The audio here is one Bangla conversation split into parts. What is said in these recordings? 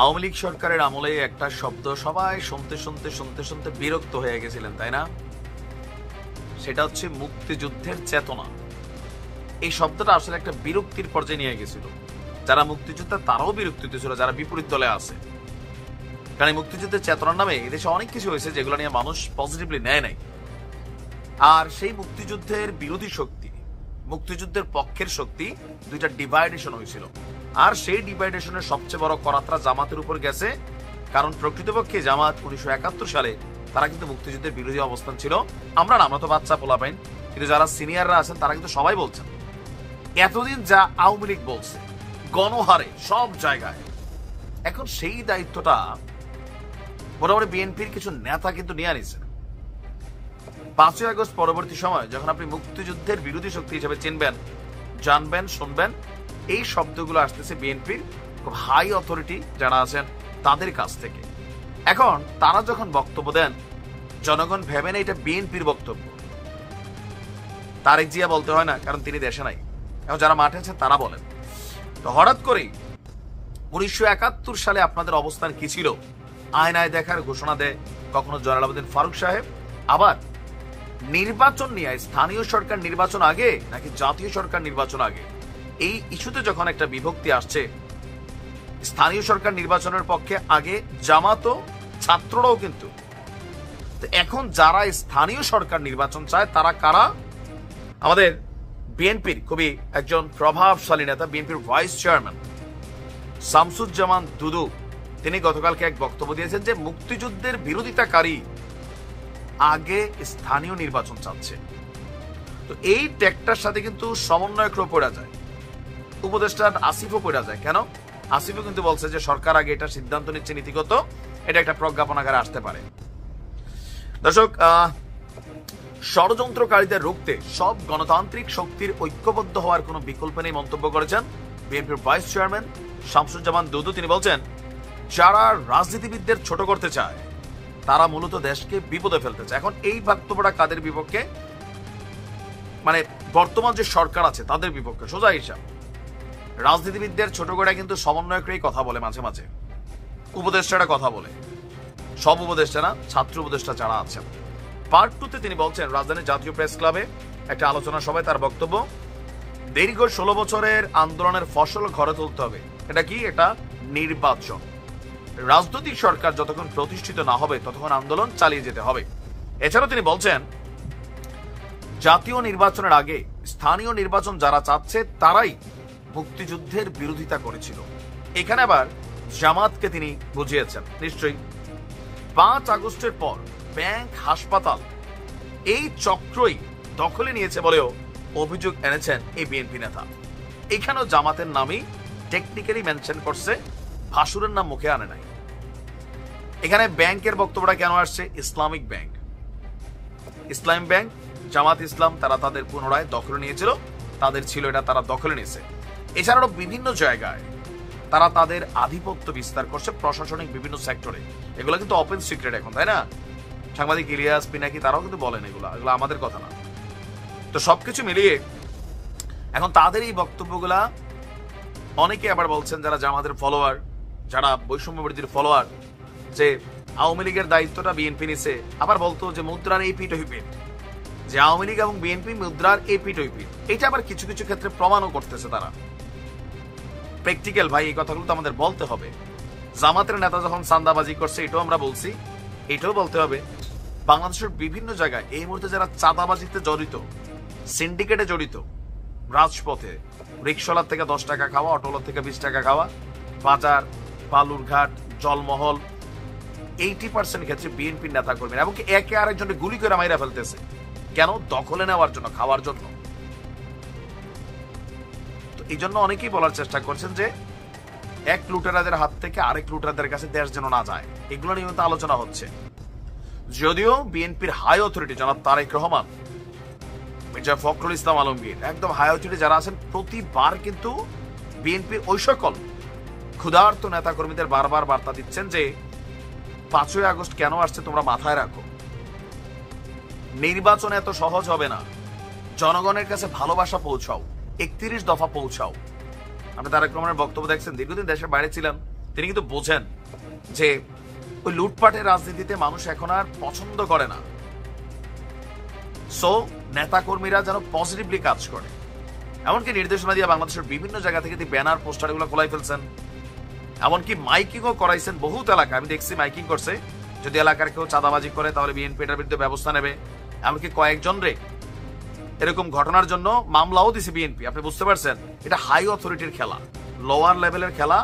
আওয়ামী লীগ সরকারের আমলে একটা শব্দ সবাই শুনতে শুনতে শুনতে শুনতে বিরক্ত হয়ে গেছিলেন, তাই না? সেটা হচ্ছে মুক্তিযুদ্ধের চেতনা। এই শব্দটা আসলে একটা বিরক্তির পর্যায়ে নিয়ে গেছিল। যারা মুক্তিযোদ্ধা তারাও বিরক্তিতে ছিল, যারা বিপরীত দলে আছে। কারণ এই মুক্তিযুদ্ধের চেতনার নামে এদেশে অনেক কিছু হয়েছে যেগুলো নিয়ে মানুষ পজিটিভলি নেয় নাই। আর সেই মুক্তিযুদ্ধের বিরোধী শক্তি, মুক্তিযুদ্ধের পক্ষের শক্তি, দুইটা ডিভাইডেশন হয়েছিল। আর সেই ডিভাইডেশনের সবচেয়ে বড় করাতরা জামাতের উপর গেছে। কারণ প্রকৃতপক্ষে জামাত 1971 সালে তারা কিন্তু মুক্তিযুদ্ধের বিরোধী অবস্থান ছিল। আমরা তো বাচ্চা পোলা পাইন, কিন্তু যারা সিনিয়ররা আছেন তারা কিন্তু সবাই বলছেন। এতদিন যা আওয়ামী লীগ বলছে গণহারে সব জায়গায়, এখন সেই দায়িত্বটা মোটামুটি বিএনপির কিছু নেতা কিন্তু নিয়ে নিছে। 5ই আগস্ট পরবর্তী সময় যখন আপনি মুক্তিযুদ্ধের বিরোধী শক্তি হিসেবে চিনবেন, জানবেন, শুনবেন, এই শব্দগুলো আসতেছে বিএনপির খুব হাই অথরিটি যারা আছেন তাদের কাছ থেকে। এখন তারা যখন বক্তব্য দেন, জনগণ ভেবে না এটা বিএনপির বক্তব্য। তারেক জিয়া বলতে হয় না, কারণ তিনি দেশে নাই। এখন যারা মাঠে আছে তারা বলেন। তো হঠাৎ করেই 1971 সালে আপনাদের অবস্থান কি ছিল আয়নায় দেখার ঘোষণা দেয় কখনো জয়নাল ফারুক সাহেব। আবার নির্বাচন নিয়ে, স্থানীয় সরকার নির্বাচন আগে নাকি জাতীয় সরকার নির্বাচন আগে, এই ইস্যুতে যখন একটা বিভক্তি আসছে, স্থানীয় সরকার নির্বাচনের পক্ষে আগে জামাতও ছাত্ররাও কিন্তু। তো এখন যারা স্থানীয় সরকার নির্বাচন চায় তারা কারা? আমাদের বিএনপির খুবই একজন প্রভাবশালী নেতা, বিএনপির ভাইস চেয়ারম্যান শামসুজ্জামান দুদু, তিনি গতকালকে এক বক্তব্য দিয়েছেন যে মুক্তিযুদ্ধের বিরোধিতাকারী আগে স্থানীয় নির্বাচন চাচ্ছে। তো এই ট্যাগটার সাথে কিন্তু সমন্বয়করাও পড়া যায়, উপদেষ্টা আসিফও পড়া যায়। কেন? আসিফও কিন্তু বলছে যে সরকার আগে এটা সিদ্ধান্ত নিচ্ছে নীতিগত, এটা একটা প্রজ্ঞাপনাগারে আসতে পারে। দর্শক, ষড়যন্ত্রকারীদের রুখতে সব গণতান্ত্রিক শক্তির ঐক্যবদ্ধ হওয়ার কোনো বিকল্প নেই মন্তব্য করেছেন বিএনপির ভাইস চেয়ারম্যান শামসুজ্জামান দুদু। তিনি বলছেন, যারা রাজনীতিবিদদের ছোট করতে চায় তারা মূলত দেশকে বিপদে ফেলতে চায়। এখন এই বক্তব্যটা কাদের বিপক্ষে? মানে বর্তমান যে সরকার আছে তাদের বিপক্ষে। সোজা হিসাব, রাজনীতিবিদদের ছোট করে কিন্তু সমন্বয়করাই কথা বলে, মাঝে মাঝে উপদেষ্টারা কথা বলে, সব উপদেষ্টা না, ছাত্র উপদেষ্টা যারা আছেন। পার্ট 2-তে তিনি বলছেন, রাজধানীর জাতীয় প্রেস ক্লাবে একটা আলোচনা সভায় তার বক্তব্য, দীর্ঘ 16 বছরের আন্দোলনের ফসল ঘরে তুলতে হবে। এটা কি? এটা নির্বাচন। রাজনৈতিক সরকার যতক্ষণ প্রতিষ্ঠিত না হবে ততক্ষণ আন্দোলন চালিয়ে যেতে হবে। এছাড়াও তিনি বলছেন, জাতীয় নির্বাচনের আগে স্থানীয় নির্বাচন যারা চাচ্ছে তারাই মুক্তিযুদ্ধের বিরোধিতা করেছিল। এখানে আবার জামাতকে তিনি বুঝিয়েছেন। নিশ্চয়ই 5 আগস্টের পর ব্যাংক, হাসপাতাল এই চক্রই দখলে নিয়েছে বলেও অভিযোগ এনেছেন এই বিএনপি নেতা। এখানেও জামাতের নামই টেকনিক্যালি মেনশন করছে, ভাসুরের নাম মুখে আনে নাই। এখানে ব্যাংকের বক্তব্যটা কেন আসছে? ইসলামিক ব্যাংক, ইসলাম ব্যাংক, জামাত ইসলাম তারা তাদের পুনরায় দখলে নিয়েছিল, তাদের ছিল এটা, তারা দখলে নিয়েছে। এছাড়াও বিভিন্ন জায়গায় তারা তাদের আধিপত্য বিস্তার করছে প্রশাসনিক বিভিন্ন সেক্টরে। এগুলো কিন্তু ওপেন সিক্রেট এখন, তাই না? সাংবাদিক ইলিয়াস পিনাকি তারাও কিন্তু বলেন এগুলো আমাদের কথা না। তো সবকিছু মিলিয়ে এখন তাদের এই বক্তব্যগুলা অনেকে আবার বলছেন, যারা জামাতের ফলোয়ার, যারা বৈষম্য বিরোধীর ফলোয়ার, যে আওয়ামী লীগের দায়িত্বটা বিএনপি নিছে। আবার বলতো যে মুদ্রার এই পিঠ ওই পিঠ, যে আওয়ামী লীগ এবং বিএনপি মুদ্রার এই পিঠ ওই পিঠ। এটা আবার কিছু কিছু ক্ষেত্রে প্রমাণও করতেছে তারা। প্র্যাকটিক্যাল ভাই, এই কথাগুলো তো আমাদের বলতে হবে। জামাতের নেতা যখন চাঁদাবাজি করছে এটাও আমরা বলছি, এটাও বলতে হবে। বাংলাদেশের বিভিন্ন জায়গায় এই মুহূর্তে যারা চাঁদাবাজিতে জড়িত, সিন্ডিকেটে জড়িত, রাজপথে রিক্সাওয়ালার থেকে 10 টাকা খাওয়া, অটোলার থেকে 20 টাকা খাওয়া, বাজার, বালুরঘাট, জলমহল, 80% ক্ষেত্রে বিএনপির নেতা কর্মীরা, এবং একে আরেকজনকে গুলি করে মাইরা ফেলতেছে। কেন? দখলে নেওয়ার জন্য, খাওয়ার জন্য। তো এই জন্য অনেকেই বলার চেষ্টা করছেন যে এক লুটেরাদের হাত থেকে আরেক লুটেরাদের কাছে দেশ যেন না যায়। এগুলো নিয়ে আলোচনা হচ্ছে। যদিও বিএনপির হাই অথরিটি জনাব তারেক রহমান, মির্জা ফখরুল ইসলাম আলমগীর, একদম হাই অথরিটি যারা আছেন, প্রতিবার কিন্তু বিএনপির ওই সকল ক্ষুধার্ত নেতা কর্মীদের বারবার বার্তা দিচ্ছেন যে 5ই আগস্ট কেন আসছে তোমরা মাথায় রাখো। নির্বাচন এত সহজ হবে না, জনগণের কাছে ভালোবাসা পৌঁছাও, 31 দফা পৌঁছাও। আপনি তারেক রহমানের বক্তব্য দেখছেন, দীর্ঘদিন দেশের বাইরে ছিলেন, তিনি কিন্তু বোঝেন যে ওই লুটপাটের রাজনীতিতে মানুষ এখন আর পছন্দ করে না। সো নেতা কর্মীরা যেন পজিটিভলি কাজ করে, এমনকি নির্দেশনা দিয়ে বাংলাদেশের বিভিন্ন জায়গা থেকে ব্যানার পোস্টার এগুলো খোলাই ফেলছেন, এমনকি মাইকিংও করাইছেন। বহুত এলাকা আমি দেখছি মাইকিং করছে, যদি এলাকার কেউ চাঁদাবাজি করে তাহলে বিএনপি এটার বিরুদ্ধে ব্যবস্থা নেবে। এমনকি কয়েকজন রে এরকম ঘটনার জন্য মামলাও দিছে বিএনপি। আপনি বুঝতে পারছেন, এটা হাই অথরিটির খেলা, লোয়ার লেভেলের খেলা।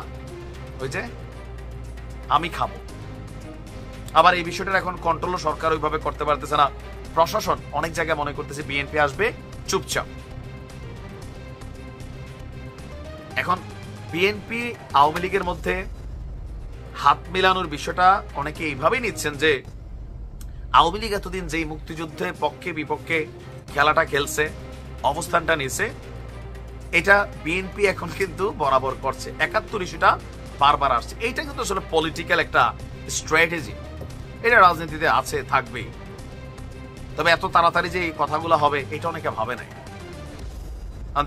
ওই যে আমি খাবো। আবার এই বিষয়টা এখন কন্ট্রোল সরকার ওইভাবে করতে পারতেছে না। প্রশাসন অনেক জায়গায় মনে করতেছে বিএনপি আসবে চুপচাপ। এখন বিএনপি আওয়ামী লীগের মধ্যে হাত মিলানোর বিষয়টা অনেকে এইভাবেই নিচ্ছেন যে আওয়ামী লীগ এতদিন যেই মুক্তিযুদ্ধে পক্ষে বিপক্ষে খেলাটা খেলছে, অবস্থানটা নিছে, এটা বিএনপি এখন কিন্তু বরাবর করছে। ৭১ ইস্যুটা বারবার আসছে। এইটা কিন্তু আসলে পলিটিক্যাল একটা স্ট্র্যাটেজি, এটা রাজনীতিতে আছে, থাকবেই। তবে এত তাড়াতাড়ি যে এই কথাগুলো হবে এটা অনেকে ভাবে নাই।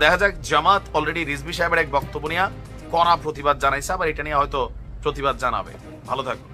দেখা যাক, জামাত অলরেডি রিজভী সাহেবের এক বক্তব্য নিয়ে কড়া প্রতিবাদ জানাইছে, আবার এটা নিয়ে হয়তো প্রতিবাদ জানাবে। ভালো থাকুন।